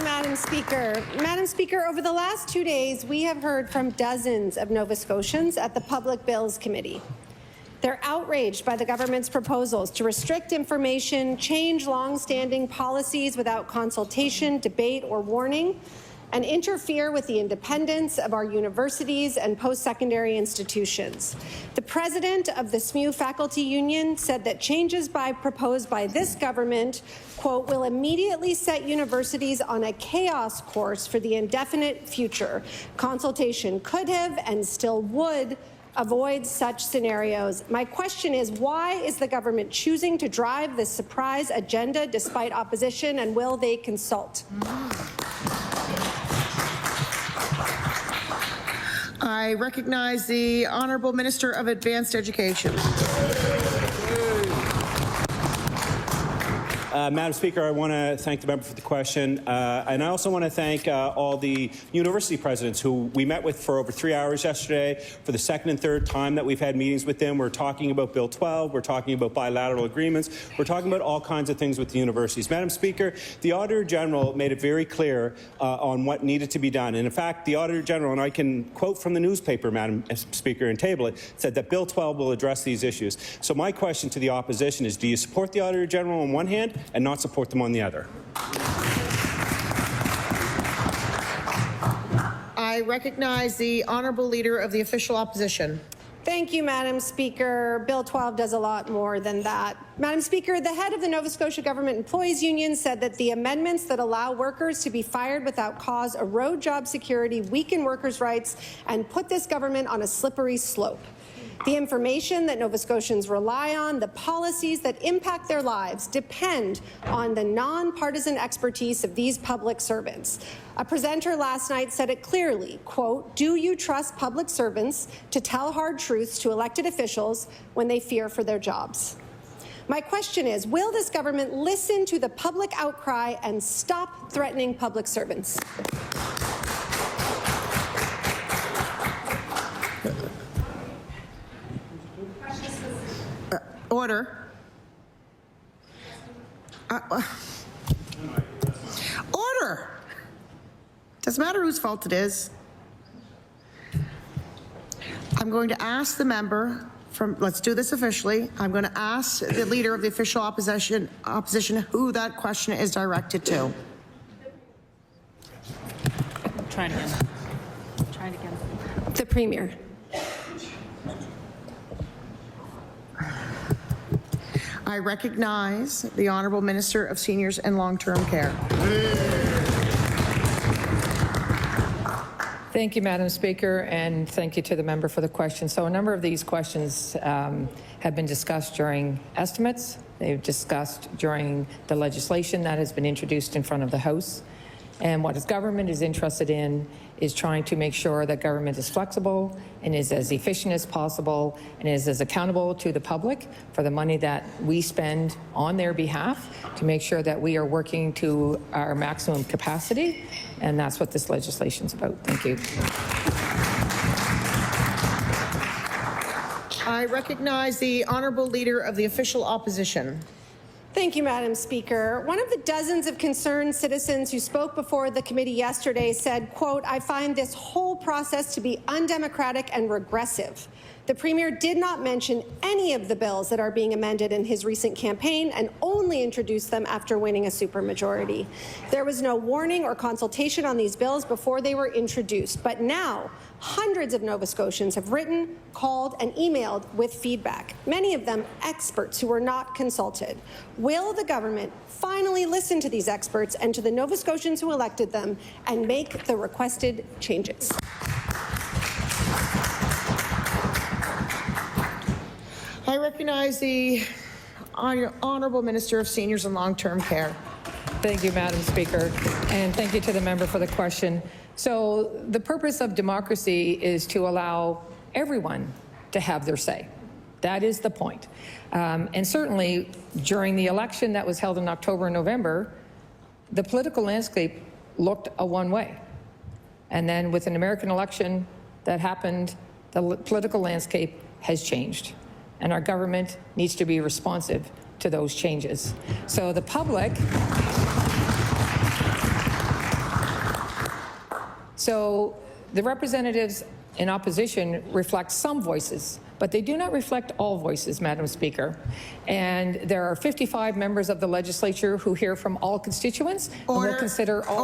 Madam Speaker. Madam Speaker, over the last 2 days, we have heard from dozens of Nova Scotians at the Public Bills Committee. They're outraged by the government's proposals to restrict information, change long-standing policies without consultation, debate, or warning, and interfere with the independence of our universities and post-secondary institutions. The president of the SMU Faculty Union said that changes proposed by this government, quote, will immediately set universities on a chaos course for the indefinite future. Consultation could have and still would avoid such scenarios. My question is, why is the government choosing to drive this surprise agenda despite opposition, and will they consult? I recognize the Honourable Minister of Advanced Education. Madam Speaker, I want to thank the member for the question, and I also want to thank all the university presidents who we met with for over 3 hours yesterday. For the second and third time that we've had meetings with them, we're talking about Bill 12, we're talking about bilateral agreements, we're talking about all kinds of things with the universities. Madam Speaker, the Auditor General made it very clear on what needed to be done. And in fact, the Auditor General, and I can quote from the newspaper, Madam Speaker, and table it, said that Bill 12 will address these issues. So my question to the opposition is, do you support the Auditor General on one hand and not support them on the other? I recognize the Honourable Leader of the Official Opposition. Thank you, Madam Speaker. Bill 12 does a lot more than that. Madam Speaker, the head of the Nova Scotia Government Employees Union said that the amendments that allow workers to be fired without cause erode job security, weaken workers' rights, and put this government on a slippery slope. The information that Nova Scotians rely on, the policies that impact their lives, depend on the nonpartisan expertise of these public servants. A presenter last night said it clearly, quote, "Do you trust public servants to tell hard truths to elected officials when they fear for their jobs?" My question is, will this government listen to the public outcry and stop threatening public servants? Order. Order. Doesn't matter whose fault it is. I'm going to ask the member from, let's do this officially. I'm going to ask the Leader of the Official Opposition who that question is directed to. Try it again. Try it again. The Premier. I recognize the Honourable Minister of Seniors and Long-Term Care. Thank you, Madam Speaker, and thank you to the member for the question. So a number of these questions have been discussed during estimates. They've discussed during the legislation that has been introduced in front of the House. And what the government is interested in is trying to make sure that government is flexible and is as efficient as possible and is as accountable to the public for the money that we spend on their behalf to make sure that we are working to our maximum capacity. And that's what this legislation is about. Thank you. I recognize the Honourable Leader of the Official Opposition. Thank you, Madam Speaker. One of the dozens of concerned citizens who spoke before the committee yesterday said, quote, "I find this whole process to be undemocratic and regressive." The Premier did not mention any of the bills that are being amended in his recent campaign and only introduced them after winning a supermajority. There was no warning or consultation on these bills before they were introduced, but now hundreds of Nova Scotians have written, called, and emailed with feedback, many of them experts who were not consulted. Will the government finally listen to these experts and to the Nova Scotians who elected them and make the requested changes? I recognize the Honourable Minister of Seniors and Long-Term Care. Thank you, Madam Speaker, and thank you to the member for the question. So the purpose of democracy is to allow everyone to have their say. That is the point. And certainly during the election that was held in October and November, the political landscape looked a one way. And then with an American election that happened, the political landscape has changed. And our government needs to be responsive to those changes. So the public So the representatives in opposition reflect some voices, but they do not reflect all voices, Madam Speaker. And there are 55 members of the legislature who hear from all constituents and will Order. consider all